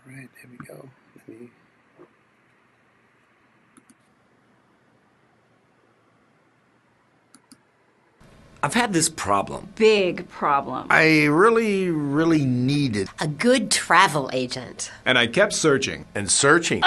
All right, there we go. Let me. I've had this problem. Big problem. I really needed A good travel agent. And I kept searching. and searching.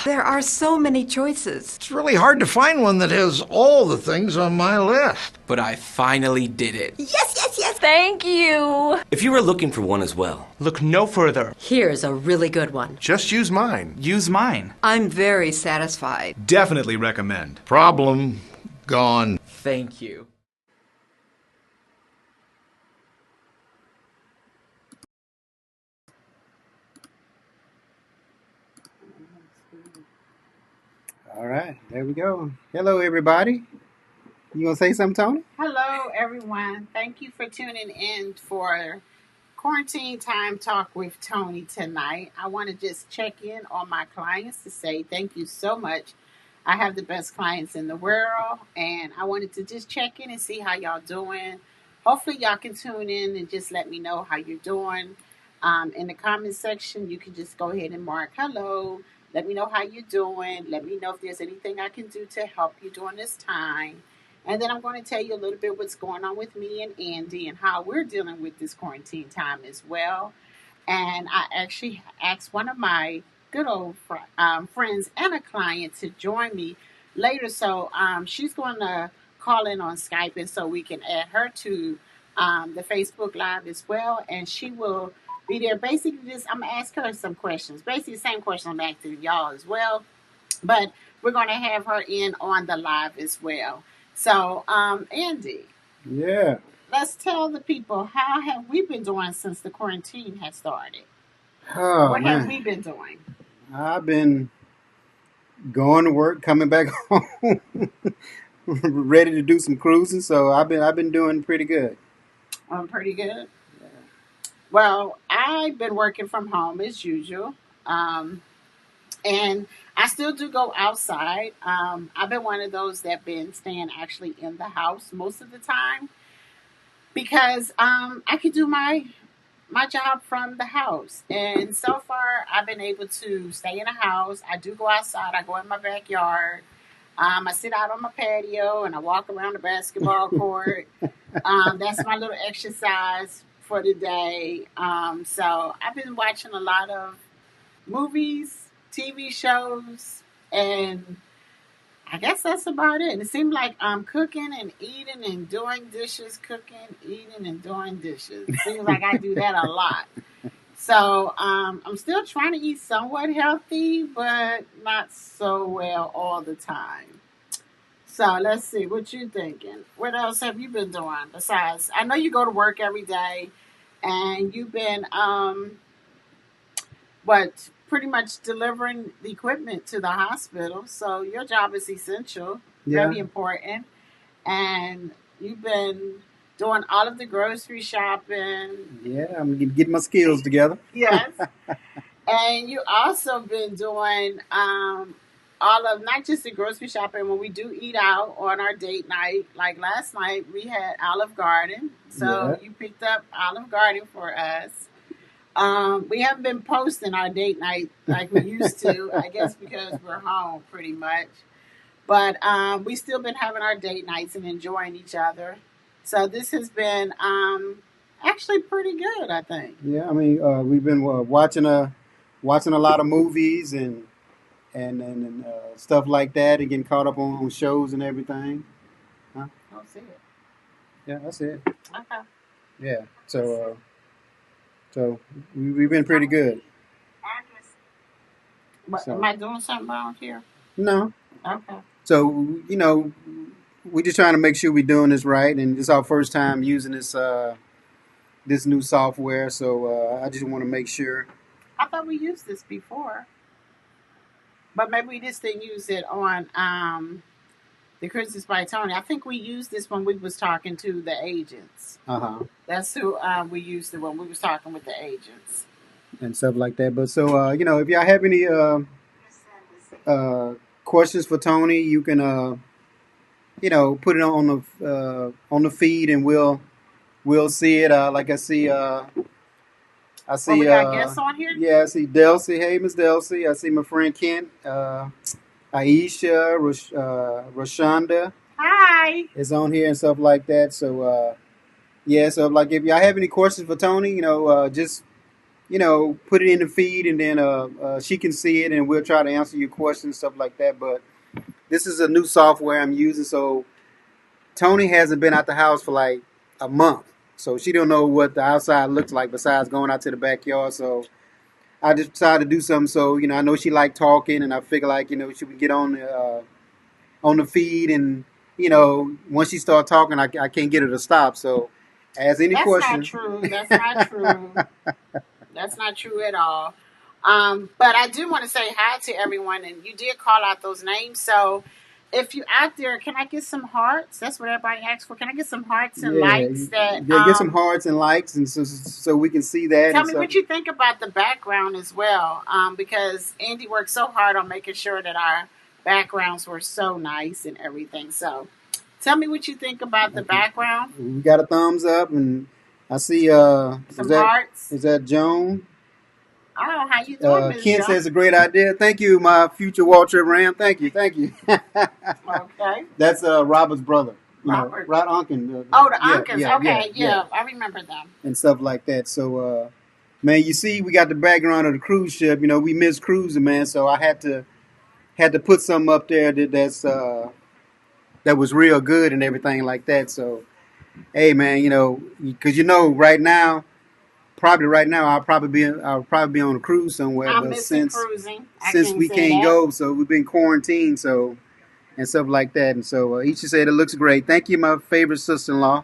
There are so many choices. It's really hard to find one that has all the things on my list. But I finally did it. Yes, yes, yes. Thank you. If you were looking for one as well, Look no further. Here's a really good one. Just use mine. Use mine. I'm very satisfied. Definitely recommend. Problem gone. thank you. All right, there we go. Hello, everybody. You gonna say something, Tony? Hello, everyone. Thank you for tuning in for Quarantine Time Talk with Tony tonight. I want to just check in on my clients to say thank you so much. I have the best clients in the world, and I wanted to just check in and see how y'all doing. Hopefully, y'all can tune in and just let me know how you're doing. In the comment section, you can just go ahead and mark hello. Let me know how you're doing. Let me know if there's anything I can do to help you during this time. And then I'm going to tell you a little bit what's going on with me and Andy and how we're dealing with this quarantine time as well. And I actually asked one of my good old friends and a client to join me later. So she's going to call in on Skype, and so we can add her to the Facebook Live as well. And she will be there. Basically, just I'm going to ask her some questions. Basically, the same question I'm asking y'all as well. But we're going to have her in on the live as well. So, Andy, Yeah. let's tell the people, how have we been doing since the quarantine has started? Oh What have man, we been doing? I've been going to work, coming back home, ready to do some cruising. So I've been doing pretty good. I'm pretty good. Well, I've been working from home as usual. And I still do go outside. I've been one of those that been staying actually in the house most of the time because I could do my job from the house. And so far, I've been able to stay in the house. I do go outside. I go in my backyard. I sit out on my patio and I walk around the basketball court. That's my little exercise for the day. So I've been watching a lot of movies, TV shows, and I guess that's about it. And it seems like I'm cooking and eating and doing dishes, cooking, eating, and doing dishes. It seems like I do that a lot. So I'm still trying to eat somewhat healthy, but not so well all the time. So let's see what you thinking. What else have you been doing besides? I know you go to work every day, and you've been what pretty much delivering the equipment to the hospital. So your job is essential, Yeah. very important, and you've been doing all of the grocery shopping. Yeah, I'm getting my skills together. Yes. And you also been doing all of not just the grocery shopping when we do eat out on our date night. Like last night we had Olive Garden. So Yeah. you picked up Olive Garden for us. We haven't been posting our date night like we used to, I guess because we're home pretty much. But we still been having our date nights and enjoying each other. So this has been actually pretty good, I think. Yeah, I mean, we've been watching a lot of movies and stuff like that, and getting caught up on shows and everything. Huh? I'll see it. Yeah, that's it. Okay. Yeah. So we've been pretty good. What, So am I doing something wrong here? no. Okay. So we're just trying to make sure we're doing this right, and it's our first time using this new software. So I just want to make sure. I thought we used this before. But maybe we just didn't use it on the Christmas by Tony. I think we used this when we was talking to the agents. That's who we used it when we was talking with the agents. And stuff like that. But so if y'all have any questions for Tony, you can put it on the feed, and we'll see it. Like I see, I I Well, we see. got guests on here. Yeah, I see Delcy. Hey, Miss Delcy. I see my friend Kent, Aisha, Rashonda Hi. is on here and stuff like that. So yeah. So like, if y'all have any questions for Tony, just put it in the feed, and then she can see it, and we'll try to answer your questions, stuff like that. But this is a new software I'm using, so Tony hasn't been out the house for like a month, so she don't know what the outside looks like besides going out to the backyard. So I just decided to do something. So I know she liked talking, and I figure like she would get on the feed, and once she start talking, I can't get her to stop. So, ask any That's not question. true. That's not true. That's not true at all. But I do want to say hi to everyone, and you did call out those names. So if you out there, can I get some hearts? That's what everybody asks for. Can I get some hearts and Yeah, likes? That get some hearts and likes, and so we can see that. tell And me stuff. what you think about the background as well, because Andy worked so hard on making sure that our backgrounds were so nice and everything. So tell me what you think about the background. We got a thumbs up, and I see. Some hearts. Is that Joan? Oh, how you doing, Miss Ken Joe? says a great idea. Thank you, my future Wall Trip Ram. Thank you. Okay. That's Robert's brother. Robert. Rod Unkin. Oh, the yeah, Uncas. Okay, yeah, I remember them. and stuff like that. So, man, you see, we got the background of the cruise ship. We miss cruising, man. So I had to put something up there that was real good and everything like that. So, hey, man, because right now, I'll probably be on a cruise somewhere. I'm But missing cruising. since we can't go, so we've been quarantined, so and stuff like that. And so Isha said it looks great. Thank you, my favorite sister-in-law.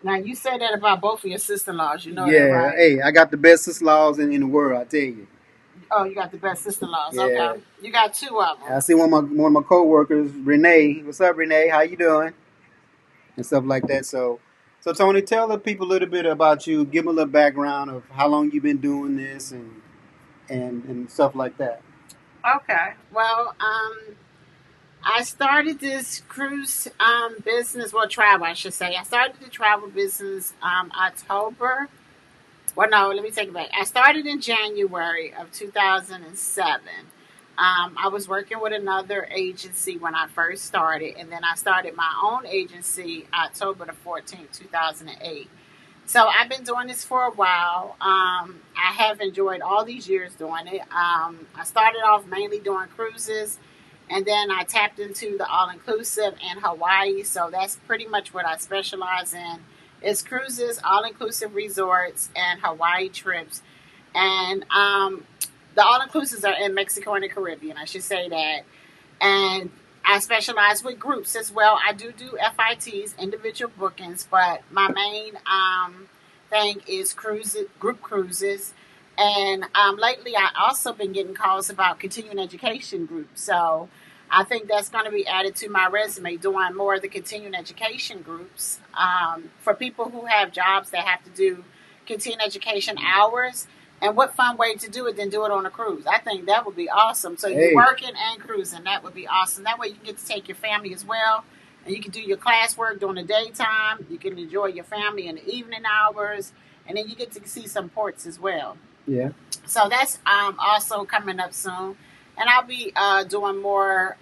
Now, you said that about both of your sister-in-laws. You know that, Yeah, right? hey, I got the best sister-in-laws in the world. I tell you. Oh, you got the best sister-in-laws. Yeah. Okay. You got two of them. I see one of my coworkers, Renee. What's up, Renee? How you doing? And stuff like that. So Tony, tell the people a little bit about you. Give them a little background of how long you've been doing this and stuff like that. Okay. Well, I started this cruise business, well, travel, I should say. I started the travel business October. Well, no, let me take it back. I started in January of 2007. I was working with another agency when I first started, and then I started my own agency October the 14th, 2008. So I've been doing this for a while. I have enjoyed all these years doing it. I started off mainly doing cruises, and then I tapped into the all-inclusive in Hawaii. So that's pretty much what I specialize in. It's cruises, all-inclusive resorts, and Hawaii trips. And the all-inclusives are in Mexico and the Caribbean, I should say that. And I specialize with groups as well. I do FITs, individual bookings, but my main thing is group cruises. And lately, I also been getting calls about continuing education groups. So I think that's going to be added to my resume, doing more of the continuing education groups for people who have jobs that have to do continuing education hours. And what fun way to do it than do it on a cruise? I think that would be awesome. So you're working and cruising. That would be awesome. That way you can get to take your family as well. And you can do your classwork during the daytime. You can enjoy your family in the evening hours. And then you get to see some ports as well. Yeah. So that's also coming up soon. And I'll be doing more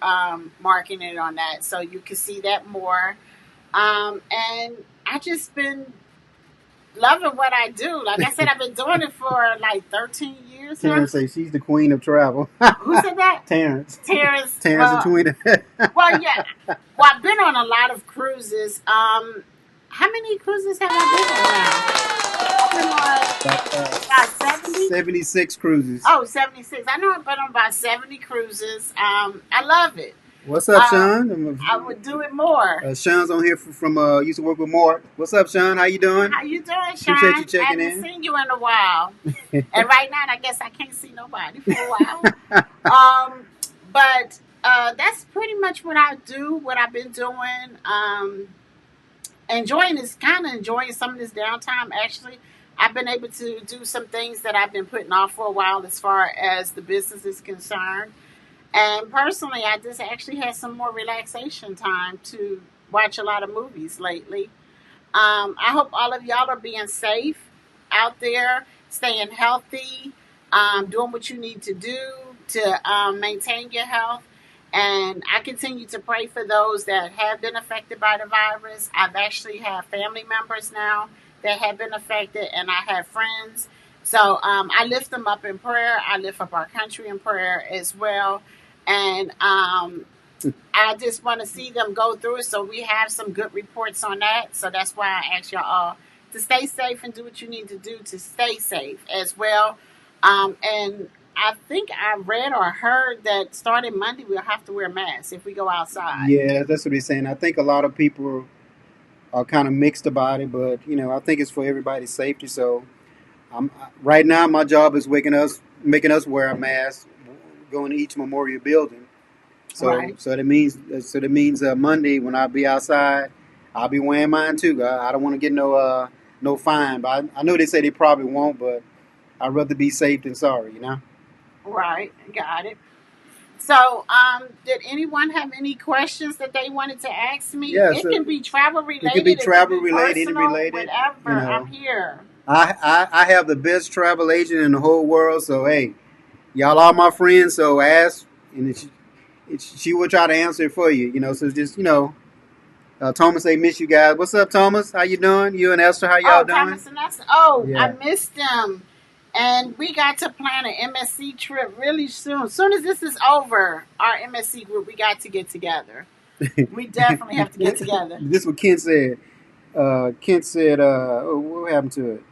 marketing on that. So you can see that more. And I just been loving what I do. Like I said, I've been doing it for like 13 years now. Terrence says she's the queen of travel. Who said that? Terrence. Terrence. The queen. Well, yeah. Well, I've been on a lot of cruises. How many cruises have I been on? I've been on about 70? 76 cruises. Oh, 76. I know I've been on about 70 cruises. I love it. What's up, Sean? I would do it more. Sean's on here from used to work with Mort. What's up, Sean? How you doing? How you doing, Sean? Appreciate you checking I haven't seen you in a while. And right now, I guess I can't see nobody for a while. But that's pretty much what I do, what I've been doing. Enjoying some of this downtime. Actually, I've been able to do some things that I've been putting off for a while as far as the business is concerned. And personally, I just actually had some more relaxation time to watch a lot of movies lately. I hope all of y'all are being safe out there. staying healthy, doing what you need to do to maintain your health. And I continue to pray for those that have been affected by the virus. I've actually have family members now that have been affected, and I have friends. So I lift them up in prayer. I lift up our country in prayer as well. And I just want to see them go through it, so we have some good reports on that. So that's why I ask y'all all to stay safe and do what you need to do to stay safe as well. And I think I read or heard that starting Monday we'll have to wear masks if we go outside. Yeah, that's what he's saying. I think a lot of people are kind of mixed about it, but I think it's for everybody's safety. So right now my job is making us wear a mask, going to each memorial building. So Right. so that means Monday when I be outside, I'll be wearing mine too. I don't want to get no fine, but I know they say they probably won't, but I'd rather be safe than sorry. Right. Got it. So, did anyone have any questions that they wanted to ask me? Yeah, It so can be travel it related, could be it travel could be related, personal, related. whatever. You I'm know, here. I have the best travel agent in the whole world. So hey, y'all are my friends. So ask, and she will try to answer it for you. So just Thomas say miss you guys. What's up, Thomas? How you doing? You and Esther, how y'all Oh, doing? Thomas and Esther. Oh, I Yeah. missed them. And we got to plan an MSC trip really soon. As soon as this is over, our MSC group, we got to get together. We definitely have to get together. This is what Kent said. Kent said, oh, what happened to it?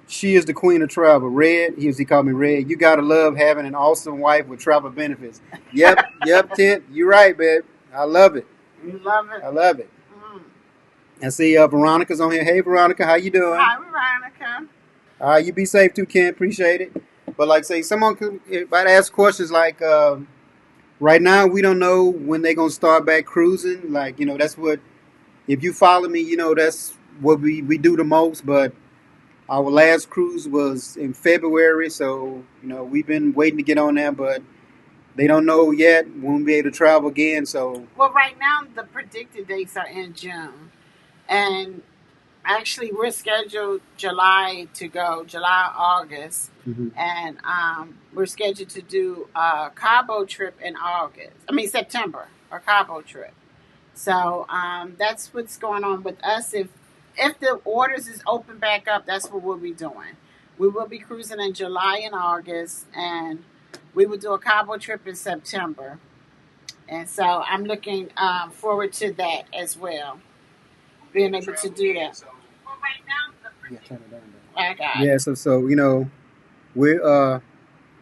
She is the queen of travel. Red, he called me Red. You gotta love having an awesome wife with travel benefits. Yep, Kent. You're right, babe. I love it. You love it? I love it. Mm. I see Veronica's on here. Hey, Veronica, how you doing? Hi, Veronica. You be safe too, Kent. Appreciate it. But like, say, someone could, if I'd ask questions like, right now we don't know when they're gonna start back cruising. Like, that's what. If you follow me, that's what we do the most. But our last cruise was in February, so we've been waiting to get on that, but they don't know yet when we'll be able to travel again. So Well, right now, the predicted dates are in June. And actually, we're scheduled July to go, July, August. mhm. And we're scheduled to do a Cabo trip in September, a Cabo trip. So that's what's going on with us. If the orders is open back up, that's what we'll be doing. We will be cruising in July and August, and we will do a Cabo trip in September. And so I'm looking forward to that as well, being able to do that. Well, right now, Yeah, turn it down. I got Yeah, so we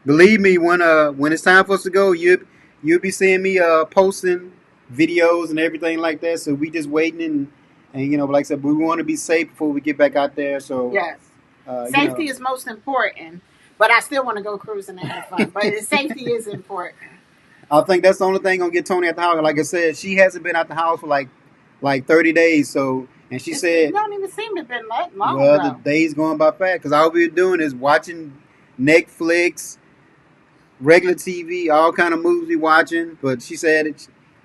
believe me, when it's time for us to go, you'll be seeing me posting videos and everything like that. So we just waiting and like I said, we want to be safe before we get back out there. So yes. uh, you Safety know, is most important, but I still want to go cruising and have fun. But safety is important. I think that's the only thing gonna get Tony out the house. Like I said, she hasn't been out the house for like 30 days. So and she It said, don't even seem to have been that long well, the though. days going by fast because all we're doing is watching Netflix, regular TV, all kind of movies we watching. But she said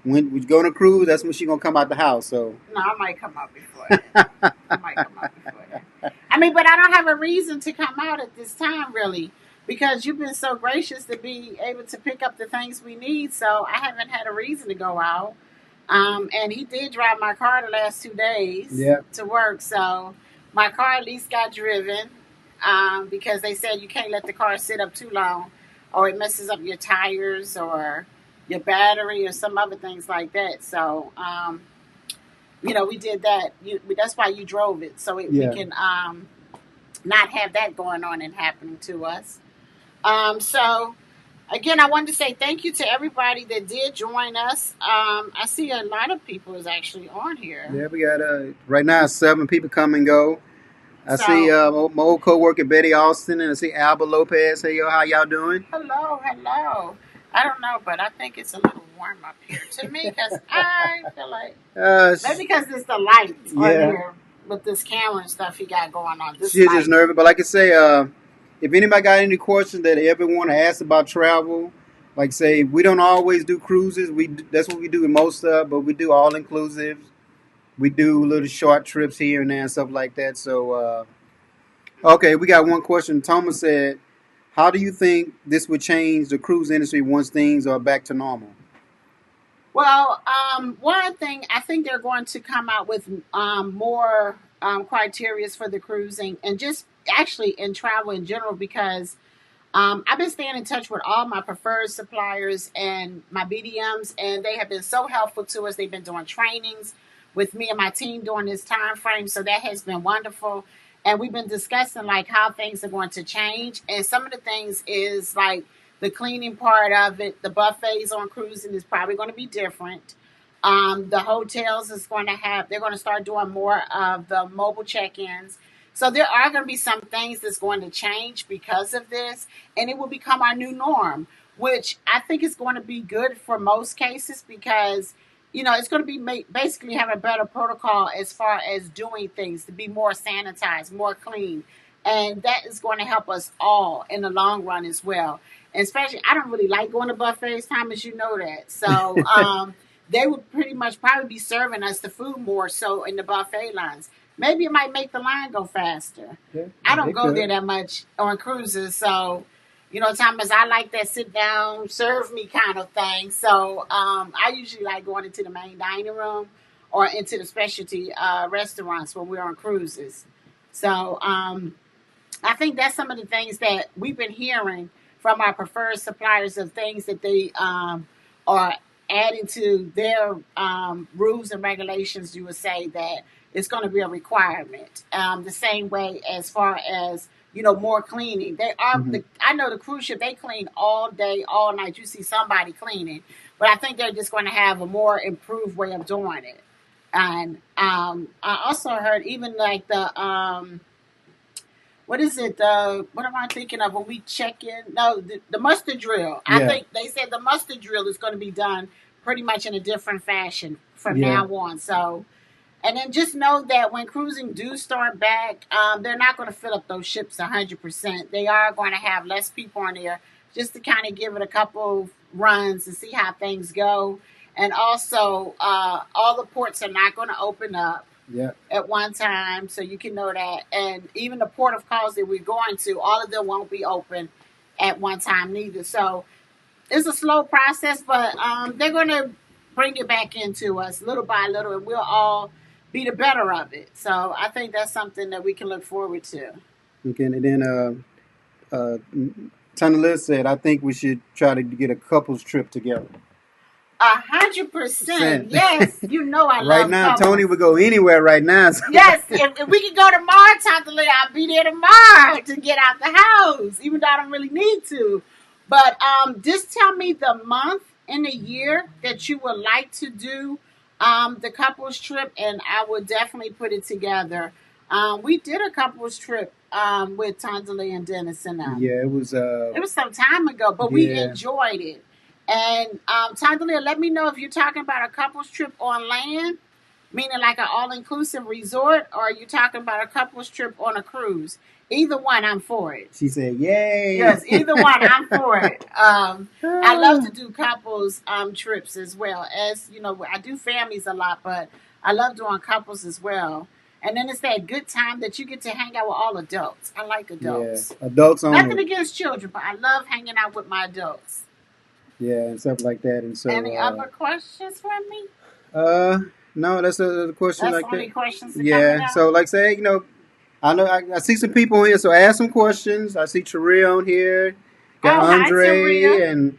when we go on a cruise, that's when she gonna come out the house. So No, I might come out before that. I might come out before that. But I don't have a reason to come out at this time, really, because you've been so gracious to be able to pick up the things we need. So I haven't had a reason to go out. And he did drive my car the last 2 days Yeah. to work. So my car at least got driven because they said you can't let the car sit up too long or it messes up your tires or your battery or some other things like that. So, we did that. That's why you drove it. So we yeah, can not have that going on and happening to us. So, again, I wanted to say thank you to everybody that did join us. I see a lot of people is actually on here. yeah, we got right now 7 people come and go. I So, see my old coworker Betty Austin and I see Alba Lopez. Hey yo, how y'all doing? hello. I don't know, but I think it's a little warm up here to me because I feel like maybe because it's the lights on Yeah. here with this camera and stuff he got going on. This She's light. just nervous, but like I say, if anybody got any questions that they ever want to ask about travel, like say we don't always do cruises. That's what we do in most of, but we do all inclusive. We do little short trips here and there and stuff like that. So Okay, we got one question. Thomas said, "How do you think this would change the cruise industry once things are back to normal?" Well, one thing I think they're going to come out with more criteria for the cruising and just actually in travel in general because I've been staying in touch with all my preferred suppliers and my BDMs, and they have been so helpful to us. They've been doing trainings with me and my team during this time frame, so that has been wonderful. And we've been discussing like how things are going to change, and some of the things is like the cleaning part of it. The buffets on cruising is probably going to be different. The hotels is going to have. They're going to start doing more of the mobile check-ins. So there are going to be some things that's going to change because of this, and it will become our new norm, which I think is going to be good for most cases because, it's going to be basically having a better protocol as far as doing things to be more sanitized, more clean. And that is going to help us all in the long run as well. And especially, I don't really like going to buffets, Thomas, you know that. So they would pretty much probably be serving us the food more so in the buffet lines. Maybe it might make the line go faster. Yeah, I don't it go could. there that much on cruises, so Thomas, I like that sit down, serve me kind of thing. So I usually like going into the main dining room or into the specialty restaurants when we're on cruises. So I think that's some of the things that we've been hearing from our preferred suppliers of things that they are adding to their rules and regulations. You would say that it's going to be a requirement. The same way as far as more cleaning. They are. Mhm. I know the cruise ship they clean all day, all night. You see somebody cleaning, but I think they're just going to have a more improved way of doing it. And I also heard even like the what is it? What am I thinking of when we check in? No, the muster drill. I Yeah. think they said the muster drill is going to be done pretty much in a different fashion from Yeah. now on. So, and then just know that when cruising do start back, they're not going to fill up those ships 100%. They are going to have less people on there just to kind of give it a couple runs and see how things go. And also, all the ports are not going to open up Yeah. at one time, so you can know that. And even the port of calls that we're going to, all of them won't be open at one time neither. So it's a slow process, but they're going to bring it back into us little by little, and we'll all be the better of it. So I think that's something that we can look forward to. Okay, and then Tony Liz said, "I think we should try to get a couples trip together." 100%. Yes, I love Right now, couples. Tony would go anywhere right now. Yes, if we could go tomorrow, Tante Lee, I'll be there tomorrow to get out the house, even though I don't really need to. But just tell me the month and the year that you would like to do the couples trip, and I would definitely put it together. We did a couples trip with Tante Lee and Dennis and them. Yeah, it was. It was some time ago, but we Yeah. enjoyed it. And Tante Lee, let me know if you're talking about a couples trip on land, meaning like an all-inclusive resort, or are you talking about a couples trip on a cruise? Either one, I'm for it. She said, "Yay!" Yes, either one, I'm for it. I love to do couples trips as well. As I do families a lot, but I love doing couples as well. And then it's that good time that you get to hang out with all adults. I like adults. Yeah, adults Nothing only. against children, but I love hanging out with my adults. Yeah, and stuff like that. And so, Any other questions from me? no, that's the question. That's Like only that. questions. Coming Yeah. out? So, like, say, I know I see some people on here, so ask some questions. I see Terrell on here, got Oh, hi, Andre, Terrell. and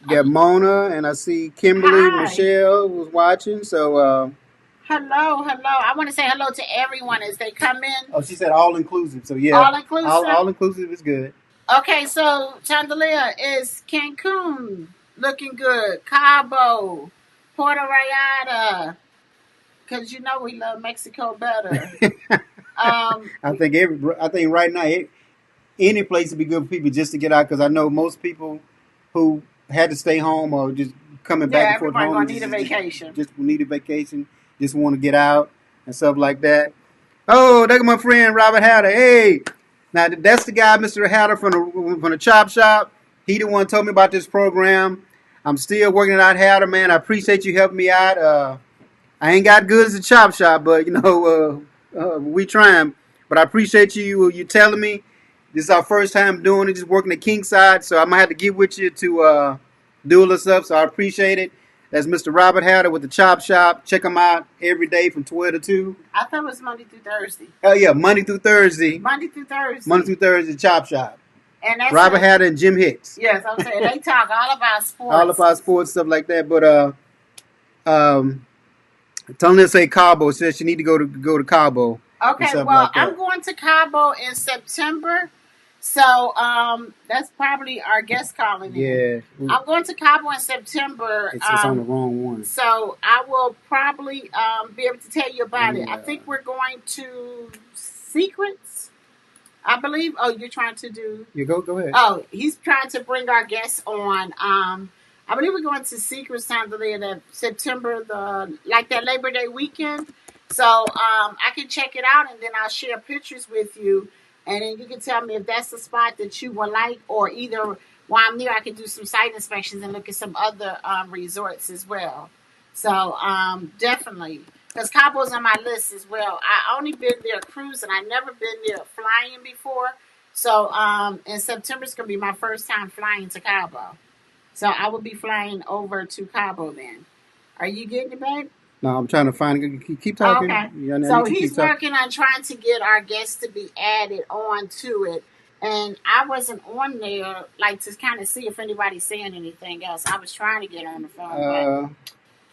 got Mona, and I see Kimberly, Hi. Michelle was watching. So, Hello. I want to say hello to everyone as they come in. she said all inclusive. So yeah, All inclusive? all inclusive is good. Okay, so Chandelier, is Cancun looking good? Cabo, Puerto Vallarta, because we love Mexico better. I think right now any place would be good for people just to get out because I know most people who had to stay home or just coming back and forth everybody home gonna need a vacation. just need a vacation, just want to get out and stuff like that. Oh, that's my friend Robert Hatter. Hey, now that's the guy, Mr. Hatter from the Chop Shop. He the one told me about this program. I'm still working it out, Hatter, man. I appreciate you helping me out. I ain't got good as a chop shop, but we trying. But But I appreciate you telling me. This is our first time doing it, just working the king side. So I might have to get with you to do all this stuff. So I appreciate it. That's Mr. Robert Hatter with the Chop Shop. Check him out every day from 12 to 2. I thought it was Monday through Thursday. Oh, yeah, Monday through Thursday. Monday through Thursday. Monday through Thursday, Chop Shop. And that's Robert Hatter and Jim Hicks. Yes, I'm saying they talk all about sports. All about sports, stuff like that. But telling her to say Cabo, says she need to go to Cabo. Okay, well, like I'm going to Cabo in September. So that's probably our guest calling in. Yeah. I'm going to Cabo in September. It's on the wrong one. So I will probably be able to tell you about it. I Yeah. think we're going to Secrets, I believe. Oh, you're trying to do... You go ahead. Oh, he's trying to bring our guests on. I believe we're going to Secrets that September, that Labor Day weekend. So I can check it out, and then I'll share pictures with you. And then you can tell me if that's the spot that you would like, or either while I'm there, I can do some site inspections and look at some other resorts as well. So definitely, because Cabo's on my list as well. I only been there cruising. I've never been there flying before. So in September, it's going to be my first time flying to Cabo. So I will be flying over to Cabo then. Are you getting it, babe? No, I'm trying to find it. Keep talking. Okay. So he's working on trying to get our guests to be added on to it. And I wasn't on there, to kind of see if anybody's saying anything else. I was trying to get on the phone. But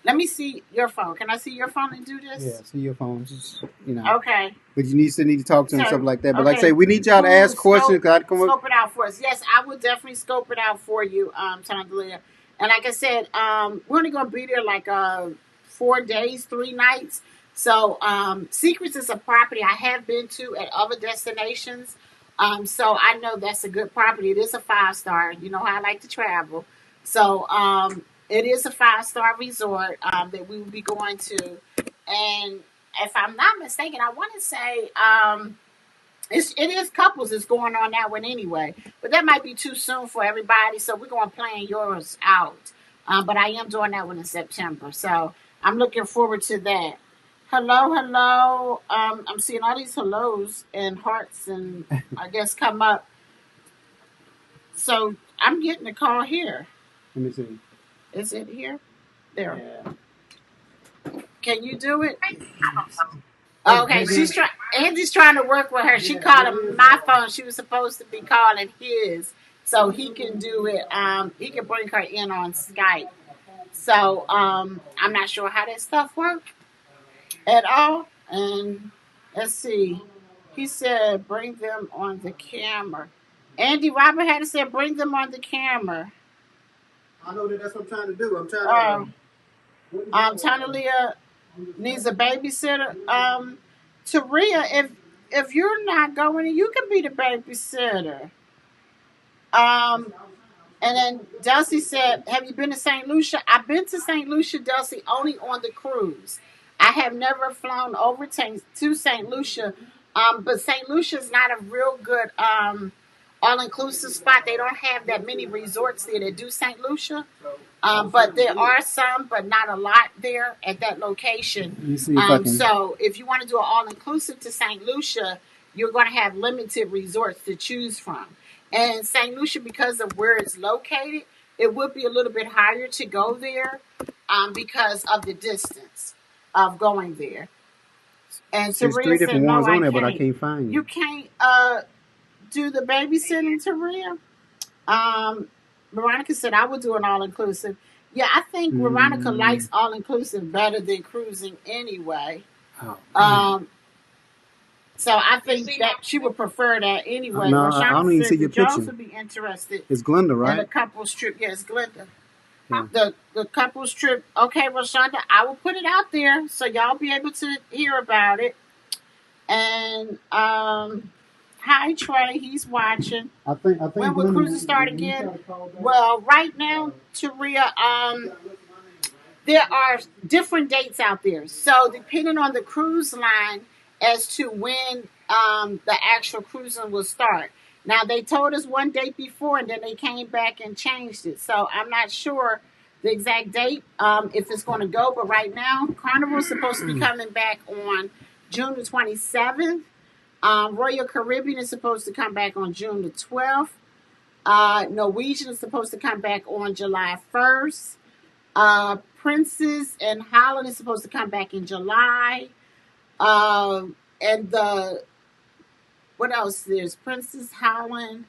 let me see your phone. Can I see your phone and do this? Yeah, see your phone. Just, Okay. But you still need to talk to him, So, stuff like that. But okay. like I say, we need y'all to ask questions. Scope it out for us. Yes, I will definitely scope it out for you, Tandalia. And like I said, we're only going to be there 4 days, 3 nights. So Secrets is a property I have been to at other destinations. So I know that's a good property. It is a 5-star. You know how I like to travel. So it is a 5-star resort that we will be going to. And if I'm not mistaken, I want to say it is couples that's going on that one anyway. But that might be too soon for everybody. So we're going to plan yours out. But I am doing that one in September. So I'm looking forward to that. Hello. I'm seeing all these hellos and hearts and I guess come up. So I'm getting a call here. Let me see. Is it here? There. Yeah. Can you do it? Okay, Angie's trying to work with her. She called my phone. She was supposed to be calling his, so he can do it. He can bring her in on Skype. So I'm not sure how that stuff works at all. And let's see. He said bring them on the camera. Andy Robert had to say bring them on the camera. I know that's what I'm trying to do. I'm trying to. Tanalia needs a babysitter. Taria, if you're not going, you can be the babysitter. And then Dulcie said, have you been to St. Lucia? I've been to St. Lucia, Dulcie, only on the cruise. I have never flown over to St. Lucia. But St. Lucia is not a real good all-inclusive spot. They don't have that many resorts there that do St. Lucia. But there are some, but not a lot there at that location. So if you want to do an all-inclusive to St. Lucia, you're going to have limited resorts to choose from. And St. Lucia, because of where it's located, it would be a little bit higher to go there because of the distance of going there. And There's 3 different ones on there, but I can't find you. You can't do the babysitting, Taria? Veronica said, I would do an all-inclusive. Yeah, I think Veronica likes all-inclusive better than cruising anyway. So I think that she would prefer that anyway. No, I don't even see your picture. Jones would be interested. It's Glenda, right? In the couples trip. Yes, Glenda. Yeah. The couples trip. Okay, Rashonda, I will put it out there so y'all be able to hear about it. And hi Trey, he's watching. I think when will cruises start again? Well, right now, Taria, there are different dates out there. So depending on the cruise line as to when the actual cruising will start. Now, they told us one date before, and then they came back and changed it. So I'm not sure the exact date, if it's going to go. But right now, Carnival is supposed to be coming back on June the 27th. Royal Caribbean is supposed to come back on June the 12th. Norwegian is supposed to come back on July 1st. Princess and Holland is supposed to come back in July. And the what else? There's Princess Holland.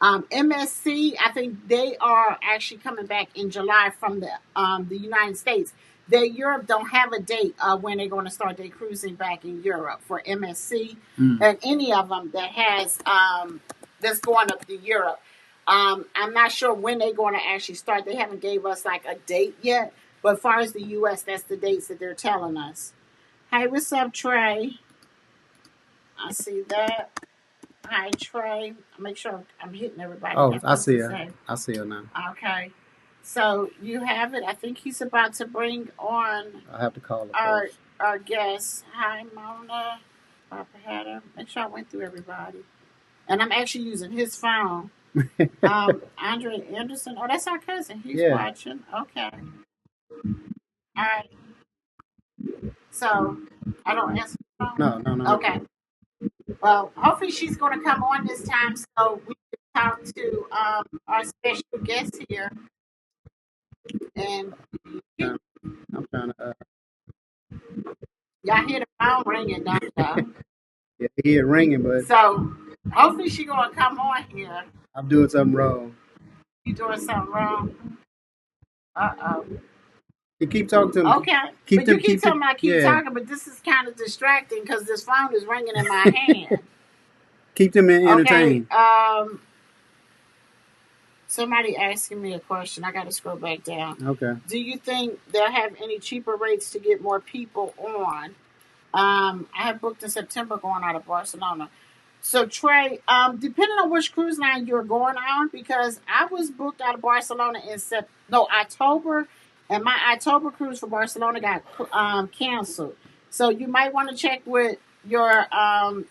MSC, I think they are actually coming back in July from the United States. Europe don't have a date when they're going to start their cruising back in Europe for MSC and any of them that has that's going up to Europe. I'm not sure when they're going to actually start. They haven't gave us like a date yet. But as far as the U.S., that's the dates that they're telling us. Hey, what's up, Trey? I see that. Hi, Trey. Make sure I'm hitting everybody. Oh, I see her. I see her now. Okay. So you have it. I think he's about to bring on I have to call her our guest. Hi, Mona. Papa Hatter. Make sure I went through everybody. And I'm actually using his phone. Andre Anderson. Oh, that's our cousin. He's watching. Okay. All right. So I don't answer the phone? No. Okay. Well, hopefully she's going to come on this time so we can talk to our special guest here. And I'm trying to. Y'all hear the phone ringing, don't y'all? Yeah, I hear it ringing, but so hopefully she's going to come on here. I'm doing something wrong. You doing something wrong? Uh-oh. You keep talking to me. Okay. You keep telling me I keep talking, but this is kind of distracting because this phone is ringing in my hand. Keep them entertained. Okay. Somebody asking me a question. I got to scroll back down. Okay. Do you think they'll have any cheaper rates to get more people on? I have booked in September going out of Barcelona. So, Trey, depending on which cruise line you're going on, because I was booked out of Barcelona in October, and my October cruise for Barcelona got canceled. So you might want to check with your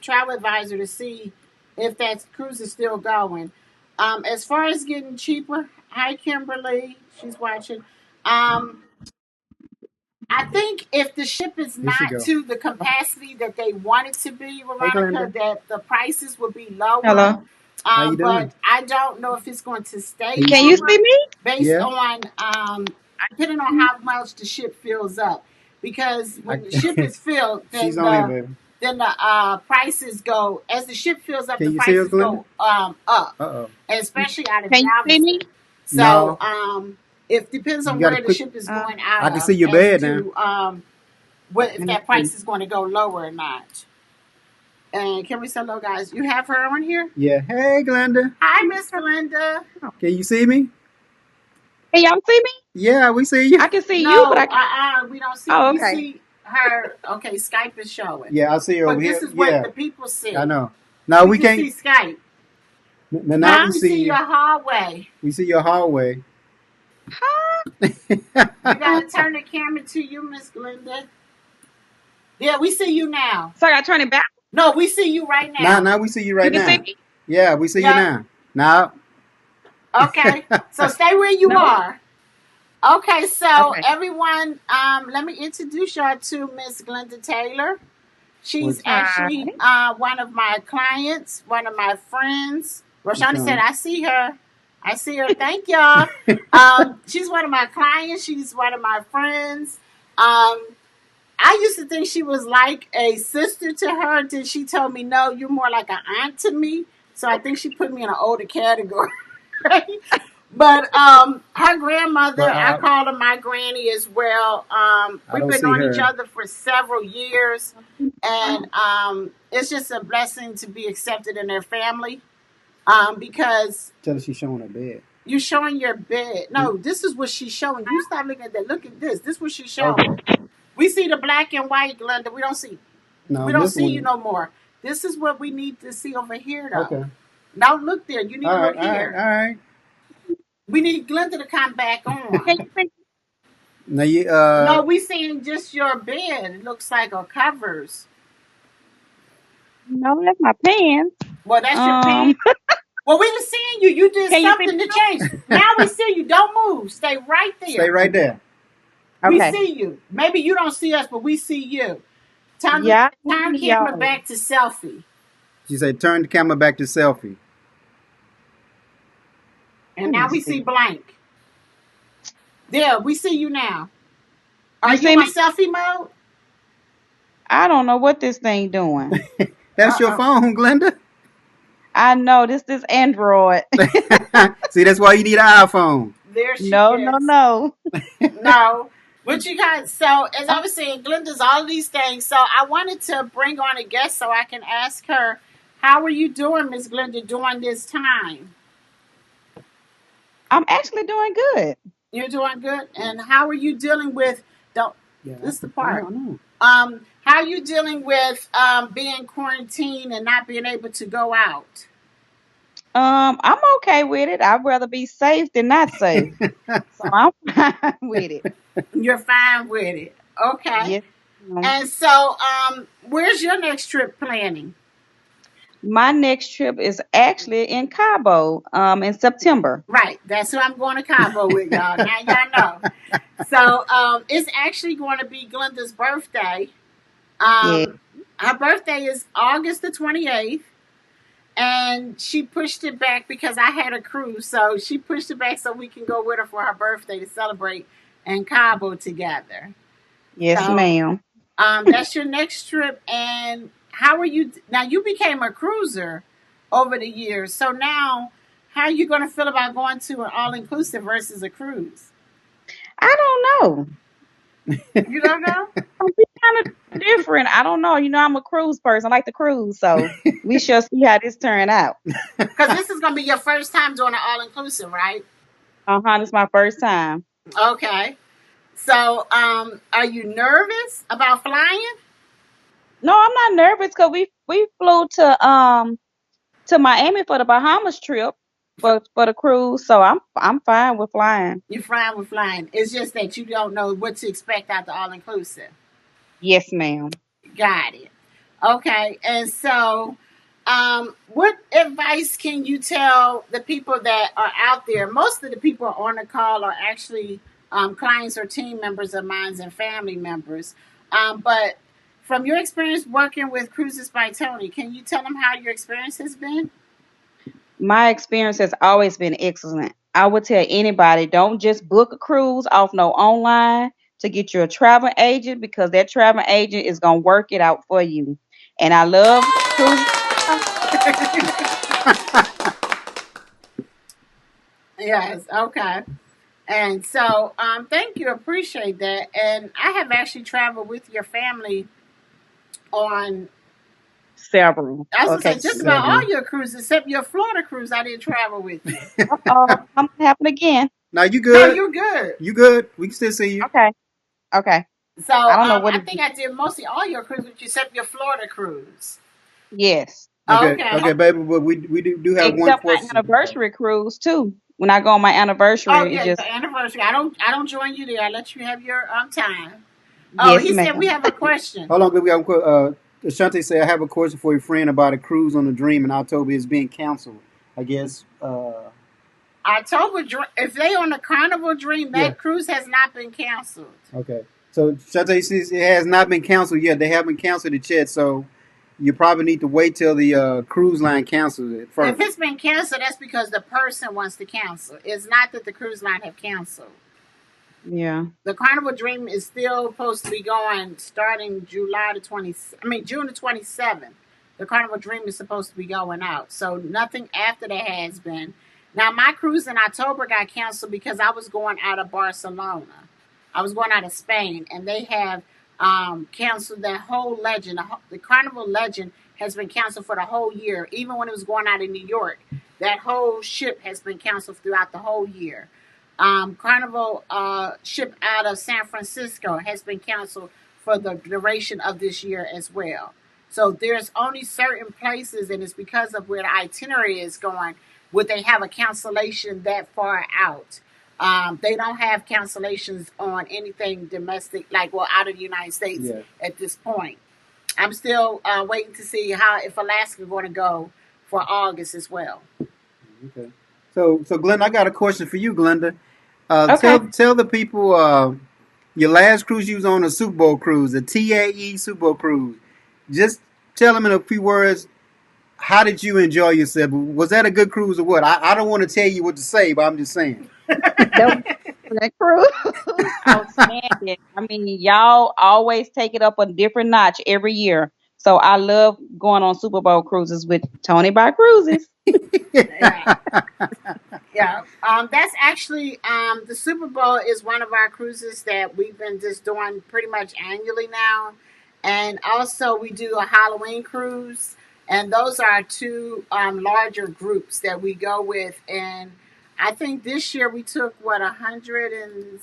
travel advisor to see if that cruise is still going. As far as getting cheaper, hi Kimberly, she's watching. I think if the ship is not to the capacity that they want it to be, Veronica, that the prices will be lower. Hello. How you doing? But I don't know if it's going to stay. Can you see me? Based on depending on how much the ship fills up, because when the ship is filled, then the prices go as the ship fills up. The prices go up, especially out of Can you see me? So it depends on where the ship is going out. I can see your bed now. If that price is going to go lower or not. And can we say hello, guys? You have her on here? Yeah. Hey, Glenda. Hi, Miss Glenda. Can you see me? Can y'all see me? Yeah, we see you. I can see you, but we don't see. Oh, We okay. see her. Okay, Skype is showing. Yeah, I see her over here. But this is what the people see. I know. No, we can't see Skype. Now we see your hallway. We see your hallway. You gotta turn the camera to you, Miss Glenda. Yeah, we see you now. So I gotta turn it back. No, we see you right now. Now we see you right now. You can see me? Yeah, we see you now. Now. Okay, so stay where you are. Okay, so everyone, let me introduce y'all to Miss Glenda Taylor. She's actually one of my clients, one of my friends. Roshani said, I see her. Thank y'all. She's one of my clients. She's one of my friends. I used to think she was like a sister to her until she told me, no, you're more like an aunt to me. So I think she put me in an older category. But her grandmother, I call her my granny as well. We've been on each other for several years. And it's just a blessing to be accepted in their family. Because tell her she's showing her bed. You're showing your bed. No, this is what she's showing. You stop looking at that. Look at this. This is what she's showing. Okay. We see the black and white, Glenda. We don't see. No, we don't see you no more. This is what we need to see over here, though. Okay. Don't look there. You need to look here. All right. We need Glenda to come back on. Now you, no, we seeing just your bed. It looks like our covers. No, that's my pants. Well, that's your pants. Well, we were seeing you. You did something to change. Now we see you. Don't move. Stay right there. Stay right there. We see you. Maybe you don't see us, but we see you. Turn camera back to selfie. She said, turn the camera back to selfie. And Let now me we see see. blank. There, we see you now. Are You you see on me? selfie mode? I don't know what this thing doing. That's your Uh-oh. phone, Glenda. I know this Android. See, that's why you need an iPhone. There she No, no, is. no. No. What you got? So, as I was saying, Glenda's all of these things. So, I wanted to bring on a guest so I can ask her, how are you doing, Miss Glenda, during this time? I'm actually doing good. You're doing good. And how are you dealing with, don't, Yeah, this is the I part. know. How are you dealing with being quarantined and not being able to go out? I'm okay with it. I'd rather be safe than not safe. So I'm fine with it. You're fine with it. Okay. Yes. ma'am. And so, where's your next trip planning? My next trip is actually in Cabo, in September. Right. That's who I'm going to Cabo with, y'all. Now y'all know. So, it's actually going to be Glenda's birthday. Yeah. Her birthday is August the 28th. And she pushed it back because I had a cruise. So she pushed it back so we can go with her for her birthday to celebrate in Cabo together. Yes, So ma'am. that's your next trip. And how are you? Now, you became a cruiser over the years. So now, how are you going to feel about going to an all inclusive versus a cruise? I don't know. You don't know? It'll be kind of different. I don't know. I'm a cruise person. I like to cruise, so we shall see how this turn out. Because this is going to be your first time doing an all inclusive, right? This is my first time. Okay. So, are you nervous about flying? No, I'm not nervous because we flew to Miami for the Bahamas trip for the cruise, so I'm fine with flying. You're fine with flying. It's just that you don't know what to expect out the all inclusive. Yes, ma'am. Got it. Okay. And so, what advice can you tell the people that are out there? Most of the people on the call are actually clients or team members of mine and family members. But from your experience working with Cruises by Tony, can you tell them how your experience has been? My experience has always been excellent. I would tell anybody don't just book a cruise off no online to get you a travel agent because that travel agent is gonna work it out for you. And I love cruises. Yes. Okay. And so, thank you. Appreciate that. And I have actually traveled with your family on, Several. I was going to Okay. say, just about all Several. your cruises, except your Florida cruise. I didn't travel with you. Something happened again. Now you No, good? you're good. You good? We can still see you. Okay. Okay. So, I don't know what I it think I did mostly all your cruises with you, except your Florida cruise. yes. Okay, Okay. okay, baby. But we do have one Except my question. anniversary cruise too. When I go on my Oh anniversary, it yeah, just your anniversary. I don't join you there. I let you have your time. Oh, yes, he said we ma'am. have a question. Hold on, we got Ashante said, I have a question for your friend about a cruise on the Dream in October is being canceled. I guess. October, if they on the Carnival Dream, Yeah. that cruise has not been canceled. Okay. So Ashante says it has not been canceled yet. They haven't canceled it yet. So you probably need to wait till the cruise line cancels it If first. it's been canceled, that's because the person wants to cancel. It's not that the cruise line have canceled. Yeah. The Carnival Dream is still supposed to be going starting June the 27th. The Carnival Dream is supposed to be going out. So nothing after that has been. Now, my cruise in October got canceled because I was going out of Barcelona. I was going out of Spain, and they have canceled that whole legend. The Carnival Legend has been canceled for the whole year. Even when it was going out in New York, that whole ship has been canceled throughout the whole year. Carnival ship out of San Francisco has been canceled for the duration of this year as well. So there's only certain places, and it's because of where the itinerary is going, would they have a cancellation that far out. They don't have cancellations on anything domestic, out of the United States Yeah. at this point. I'm still waiting to see if Alaska is going to go for August as well. Okay. So Glenda, I got a question for you, Glenda. Okay. Tell the people your last cruise you was on a Super Bowl cruise, a TAE Super Bowl cruise. Just tell them in a few words how did you enjoy yourself? Was that a good cruise or what? I don't want to tell you what to say, but I'm just saying. That was that cruise outstanding. I mean, y'all always take it up a different notch every year. So I love going on Super Bowl cruises with Tony by Cruises. Yeah. Yeah, that's actually the Super Bowl is one of our cruises that we've been just doing pretty much annually now, and also we do a Halloween cruise, and those are two larger groups that we go with. And I think this year we took what 170.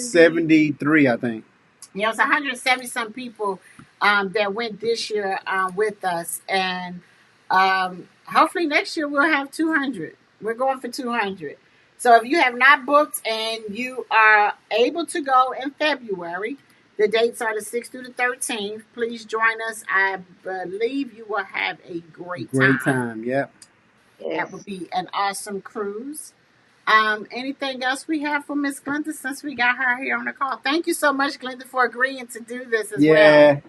73, I think. Yeah, it was 170 some people that went this year with us, and hopefully next year we'll have 200. We're going for 200. So if you have not booked and you are able to go in February, the dates are the 6th through the 13th. Please join us. I believe you will have a great time. Great time, yeah. That would be an awesome cruise. Anything else we have for Miss Glenda since we got her here on the call? Thank you so much, Glenda, for agreeing to do this as well. Yeah,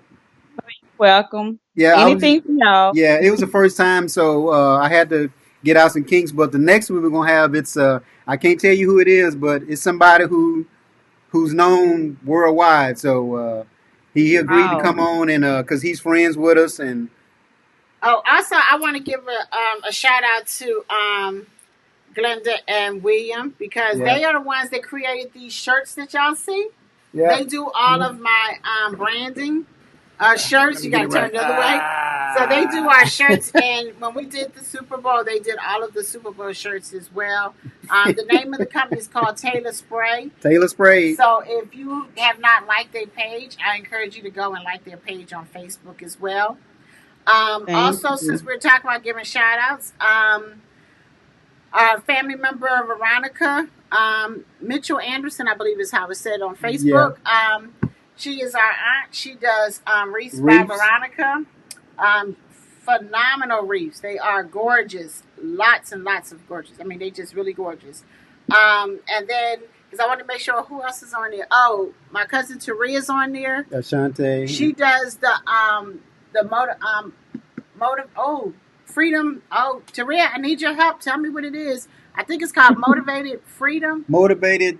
Welcome. yeah. Anything for y'all. Yeah, it was the first time, so I had to get out some kinks. But the next one we're gonna have, it's I can't tell you who it is, but it's somebody who's known worldwide. So he agreed to Oh, come on, and because he's friends with us, and Oh, also, I want to give a shout out to Glenda and William because yeah, they are the ones that created these shirts that y'all see. yeah. They do all of my branding shirts. Let You me got get to it turn right. the other way. So they do our shirts, and when we did the Super Bowl, they did all of the Super Bowl shirts as well. The name of the company is called Taylor Spray. Taylor Spray. So if you have not liked their page, I encourage you to go and like their page on Facebook as well. thank Also, you. since we're talking about giving shout outs, our family member Veronica Mitchell Anderson, I believe is how it's said on Yeah, Facebook. She is our aunt. She does wreaths by Reefs. Veronica. Um, Phenomenal wreaths. They are gorgeous. Lots and lots of gorgeous. I mean, they just really gorgeous. And then, because I want to make sure who else is on there. Oh, my cousin Taria is on there. Ashante. She does the motive. Oh, freedom. Oh, Taria, I need your help. Tell me what it is. I think it's called Motivated Freedom. Motivated.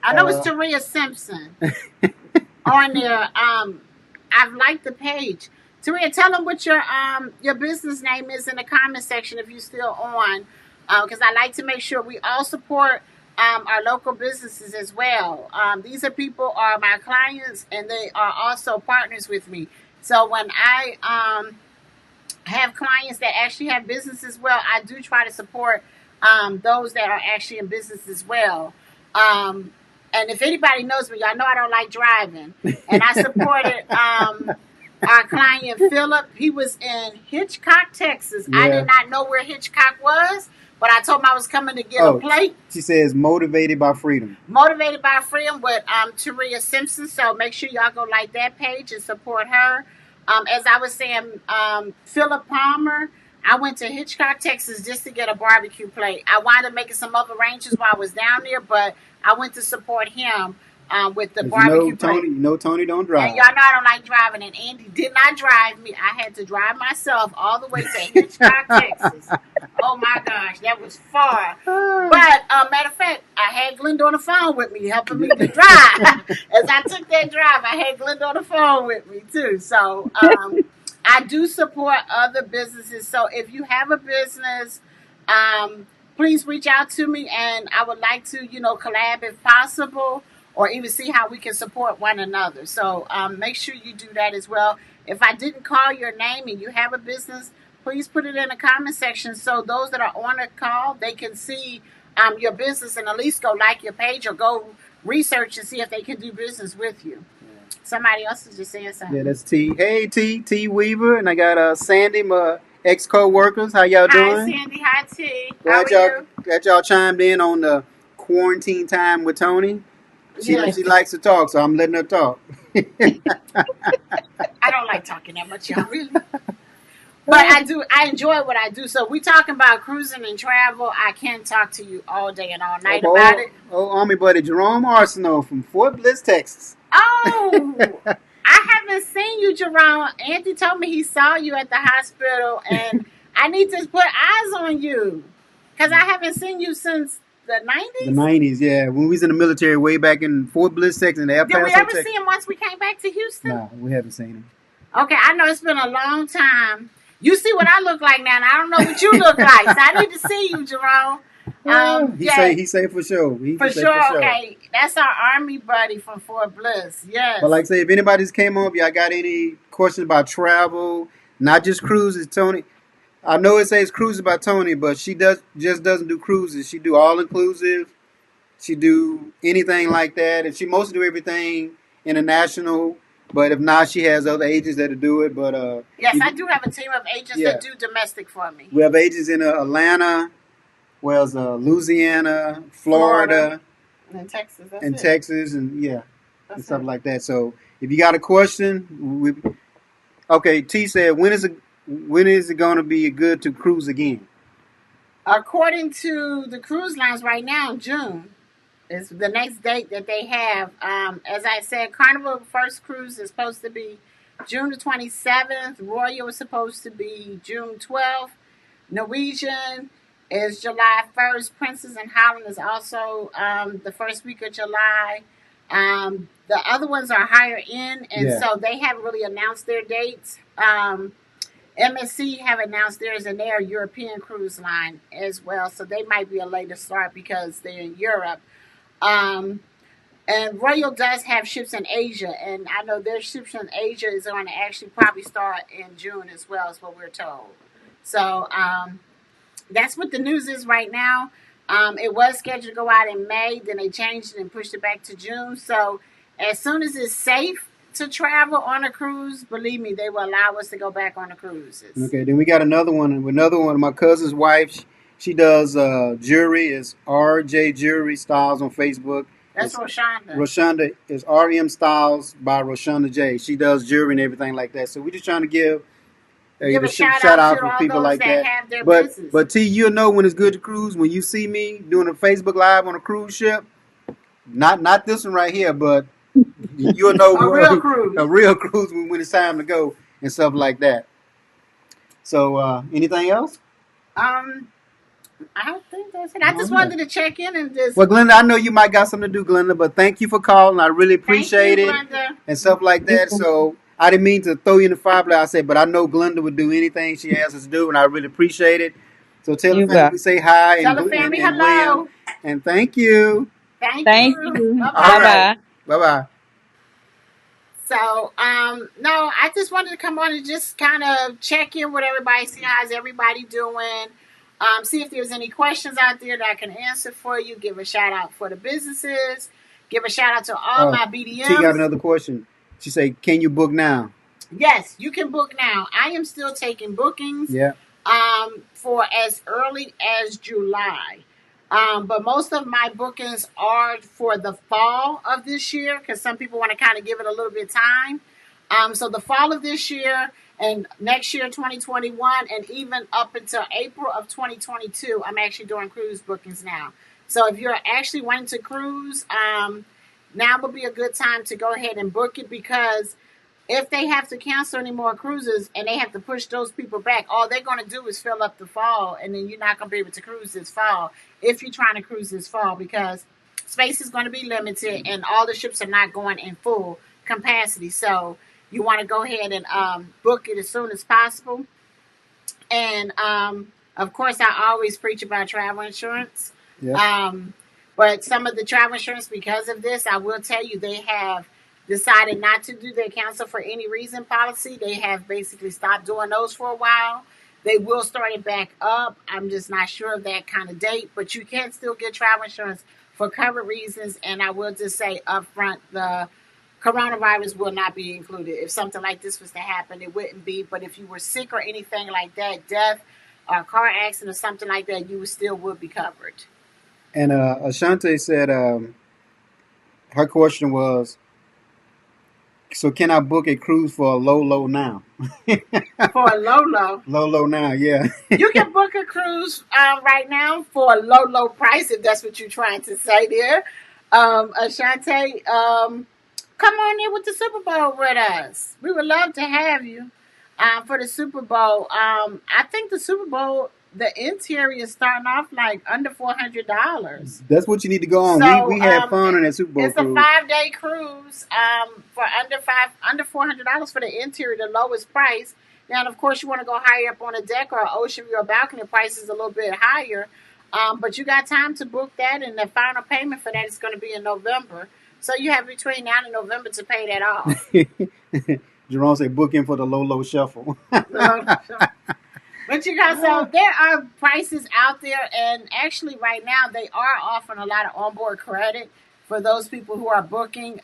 I know it's Uh, Taria Simpson on there. I've liked the page. Taria, tell them what your business name is in the comment section if you're still on, because I like to make sure we all support our local businesses as well. These are my clients, and they are also partners with me. So when I have clients that actually have business as well, I do try to support those that are actually in business as well. And if anybody knows me, y'all know I don't like driving. And I supported our client Philip. He was in Hitchcock, Texas. I yeah. did not know where Hitchcock was, but I told him I was coming to get a Oh, plate. she says motivated by freedom. Motivated by Freedom with Taria Simpson. So make sure y'all go like that page and support her. As I was saying, Philip Palmer, I went to Hitchcock, Texas just to get a barbecue plate. I wound up making some other arrangements while I was down there, but I went to support him with the 'Cause barbecue plate. Tony don't And drive. y'all know I don't like driving, and Andy did not drive me. I had to drive myself all the way to Hitchcock, Texas. Oh my gosh, that was far. But matter of fact, I had Glenda on the phone with me, helping me to drive. As I took that drive, I had Glenda on the phone with me too. So I do support other businesses. So if you have a business, please reach out to me, and I would like to, collab if possible, or even see how we can support one another. So make sure you do that as well. If I didn't call your name and you have a business, please put it in the comment section so those that are on the call, they can see your business and at least go like your page or go research and see if they can do business with you. Somebody else is just saying something. Yeah, that's T. Hey, T Weaver, and I got Sandy, my ex co-workers. How y'all Hi, doing? Sandy. Hi, T. How Glad are you? y'all chimed in on the quarantine time with Tony. She Yes. likes to talk, so I'm letting her talk. I don't like talking that much, y'all, really. But I enjoy what I do. So we talking about cruising and travel. I can talk to you all day and all night about it. Oh, Army buddy Jerome Arsenault from Fort Bliss, Texas. Oh, I haven't seen seen you, Jerome. Anthony told me he saw you at the hospital, and I need to put eyes on you because I haven't seen you since the The 90s. 90s, yeah. When we was in the military way back in Fort Bliss, Texas, in El Did we Paso, ever Texas. see him once we came back to Houston? Nah, we haven't seen him. Okay, I know it's been a long time. You see what I look like now, and I don't know what you look like, so I need to see you, Jerome. He say for sure. For sure. Okay, that's our Army buddy from Fort Bliss. Yes. But like I say, if anybody's came up, y'all got any questions about travel, not just cruises, Tony. I know it says cruises by Tony, but she doesn't do cruises. She do all inclusive. She do anything like that, and she mostly do everything international. But if not, she has other agents that do it. But yes, I do have a team of agents that do domestic for me. We have agents in Atlanta, Louisiana, Florida, and Texas, Texas, and and stuff like that. So if you got a question, okay. T said, when is it going to be good to cruise again? According to the cruise lines right now, June is the next date that they have. As I said, Carnival first cruise is supposed to be June the 27th. Royal is supposed to be June 12th. Norwegian is July 1st. Princess and Holland is also the first week of July. The other ones are higher end, and so they haven't really announced their dates. MSC have announced theirs, and they're a European cruise line as well, so they might be a later start because they're in Europe. And Royal does have ships in Asia, and I know their ships in Asia is going to actually probably start in June as well, is what we're told. So that's what the news is right now. It was scheduled to go out in May, then they changed it and pushed it back to June. So as soon as it's safe to travel on a cruise, believe me, they will allow us to go back on the cruises. Okay, then we got another one. Another one, my cousin's wife, she does jewelry. It's RJ Jewelry Styles on Facebook. That's Roshonda. Roshonda is RM Styles by Roshonda J. She does jewelry and everything like that. So we're just trying to give a shout out for people like that. But T, you'll know when it's good to cruise when you see me doing a Facebook Live on a cruise ship. Not this one right here, but you'll know a real cruise when it's time to go and stuff like that. So anything else? I don't think that's it. I just wanted to check in and just. Well, Glenda, I know you might got something to do, Glenda, but thank you for calling. I really appreciate it and stuff like that. So I didn't mean to throw you in the fireplace. I said, but I know Glenda would do anything she asks us to do, and I really appreciate it. So tell the family, say hi, tell the family hello, William, and thank you. Thank you. Bye bye. So, no, I just wanted to come on and just kind of check in with everybody, see how's everybody doing. See if there's any questions out there that I can answer for you. Give a shout out for the businesses. Give a shout out to all my BDMs. She got another question. She said, "Can you book now?" Yes, you can book now. I am still taking bookings. Yeah. For as early as July. But most of my bookings are for the fall of this year because some people want to kind of give it a little bit of time. So the fall of this year and next year, 2021, and even up until April of 2022, I'm actually doing cruise bookings now. So if you're actually wanting to cruise, now would be a good time to go ahead and book it because if they have to cancel any more cruises and they have to push those people back, all they're going to do is fill up the fall, and then you're not going to be able to cruise this fall if you're trying to cruise this fall because space is going to be limited and all the ships are not going in full capacity. So you want to go ahead and book it as soon as possible. And, of course, I always preach about travel insurance. Yeah. But some of the travel insurance, because of this, I will tell you, they have decided not to do their cancel for any reason policy. They have basically stopped doing those for a while. They will start it back up. I'm just not sure of that kind of date, but you can still get travel insurance for covered reasons. And I will just say up front, the coronavirus will not be included. If something like this was to happen, it wouldn't be. But if you were sick or anything like that, death or car accident or something like that, you still would be covered. And Ashante said her question was, so can I book a cruise for a low now? For a low? Low now, yeah. You can book a cruise right now for a low price if that's what you're trying to say there. Ashante, Come on in with the Super Bowl with us. We would love to have you for the Super Bowl. I think the Super Bowl, the interior is starting off like under $400. That's what you need to go on. So We had fun on that Super Bowl it's a cruise. 5-day cruise for under $400 for the interior, the lowest price. Now, and of course, you want to go higher up on a deck or an ocean view or balcony, the price is a little bit higher. But you got time to book that, and the final payment for that is going to be in November. So you have between now and November to pay that off. Jerome said, book in for the low shuffle. But you guys, so there are prices out there, and actually right now they are offering a lot of onboard credit for those people who are booking.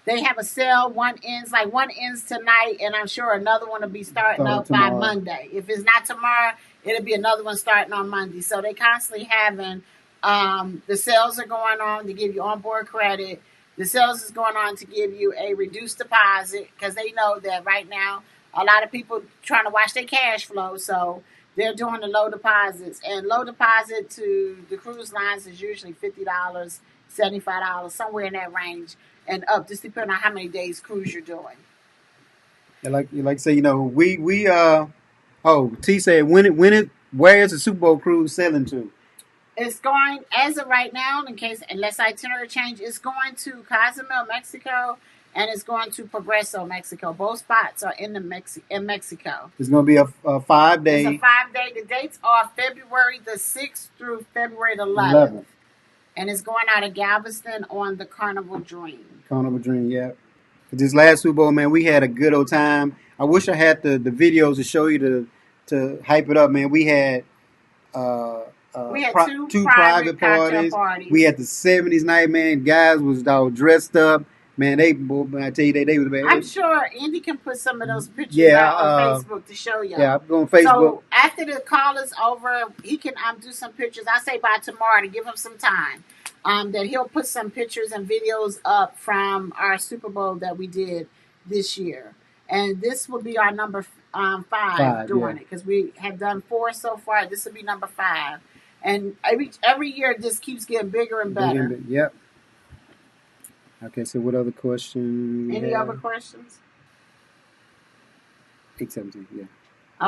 They have a sale. One ends tonight, and I'm sure another one will be starting up by Monday. If it's not tomorrow, it'll be another one starting on Monday. So they constantly having the sales are going on to give you onboard credit. The sales is going on to give you a reduced deposit because they know that right now a lot of people trying to watch their cash flow, so they're doing the low deposits. And low deposit to the cruise lines is usually $50, $75, somewhere in that range and up, just depending on how many days cruise you're doing. You like to say, T said where is the Super Bowl cruise sailing to? It's going, as of right now, unless itinerary change, it's going to Cozumel, Mexico, and it's going to Progreso, Mexico. Both spots are in Mexico. It's going to be a 5-day. It's a 5-day. The dates are February the 6th through February the 11th. And it's going out of Galveston on the Carnival Dream. Carnival Dream, yeah. This last Super Bowl, man, we had a good old time. I wish I had the videos to show you to hype it up, man. We had two private parties. We had the 70s night, man. Guys was all dressed up. Man, I tell you, they was bad. I'm sure Andy can put some of those pictures out on Facebook to show y'all. Yeah, I'm on Facebook. So after the call is over, he can do some pictures. I say by tomorrow to give him some time. That he'll put some pictures and videos up from our Super Bowl that we did this year. And this will be our number 5 doing it because we have done 4 so far. This will be number 5. And every year it just keeps getting bigger and better. Yep. Okay, so what other questions? Any other questions? 817, yeah.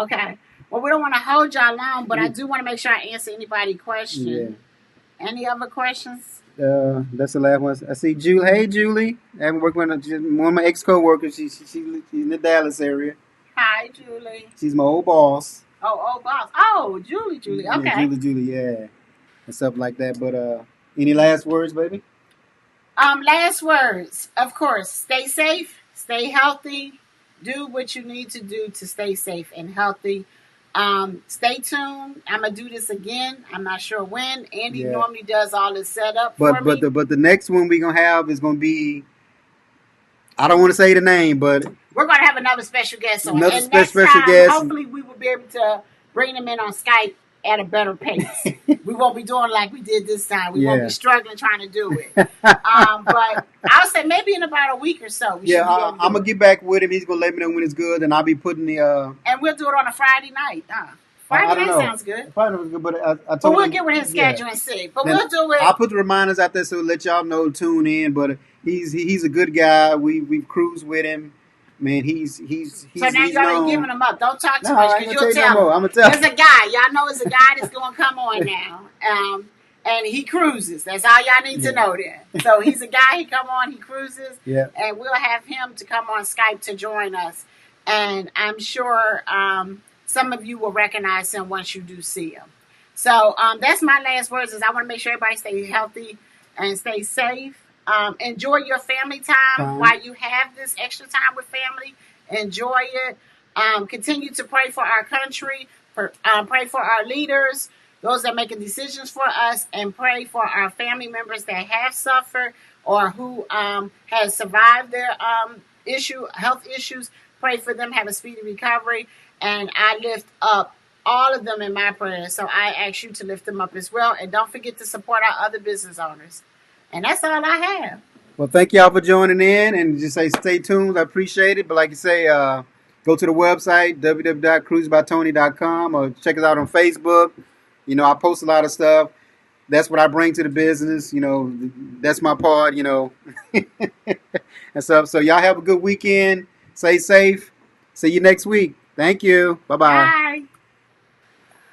Okay. Well, we don't want to hold y'all long, but I do want to make sure I answer anybody's question. Yeah. Any other questions? That's the last one. I see Julie. Hey, Julie. I'm working with one of my ex-co-workers. She's in the Dallas area. Hi, Julie. She's my old boss. Oh, old boss. Oh, Julie. Okay. Yeah, Julie, yeah. And stuff like that. But any last words, baby? Last words. Of course, stay safe, stay healthy, do what you need to do to stay safe and healthy. Stay tuned. I'm gonna do this again. I'm not sure when. Andy normally does all this setup for me. But the next one we're gonna have is gonna be, I don't want to say the name, but we're gonna have another special guest on. Another and special next time, guest. Hopefully, we will be able to bring them in on Skype at a better pace. We won't be doing like we did this time. We won't be struggling trying to do it. But I'll say maybe in about a week or so. I'm gonna get back with him. He's gonna let me know when it's good, and I'll be putting the. And we'll do it on a Friday night. Friday night sounds good. Friday was good, but I told but we'll him, get with his schedule and see. But then we'll do it. I'll put the reminders out there so let y'all know tune in. But he's a good guy. We've cruised with him. Man, he's so now he's you're already giving him up. Don't talk too much because you'll tell him. I'm gonna tell. There's a guy. Y'all know it's a guy that's gonna come on now. And he cruises. That's all y'all need to know there. So he's a guy. He come on. He cruises. Yeah. And we'll have him to come on Skype to join us. And I'm sure some of you will recognize him once you do see him. So that's my last words. Is I want to make sure everybody stay healthy and stay safe. Enjoy your family time while you have this extra time with family. Enjoy it. Continue to pray for our country. Pray for our leaders, those that are making decisions for us, and pray for our family members that have suffered or who has survived their health issues. Pray for them, have a speedy recovery. And I lift up all of them in my prayers. So I ask you to lift them up as well. And don't forget to support our other business owners. And that's all I have. Well, thank y'all for joining in, and just say stay tuned. I appreciate it. But like you say, go to the website, www.cruisebytoni.com, or check us out on Facebook. I post a lot of stuff. that's what I bring to the business. You know, that's my part. You know, and so y'all have a good weekend. Stay safe. See you next week. Thank you. Bye bye. Bye.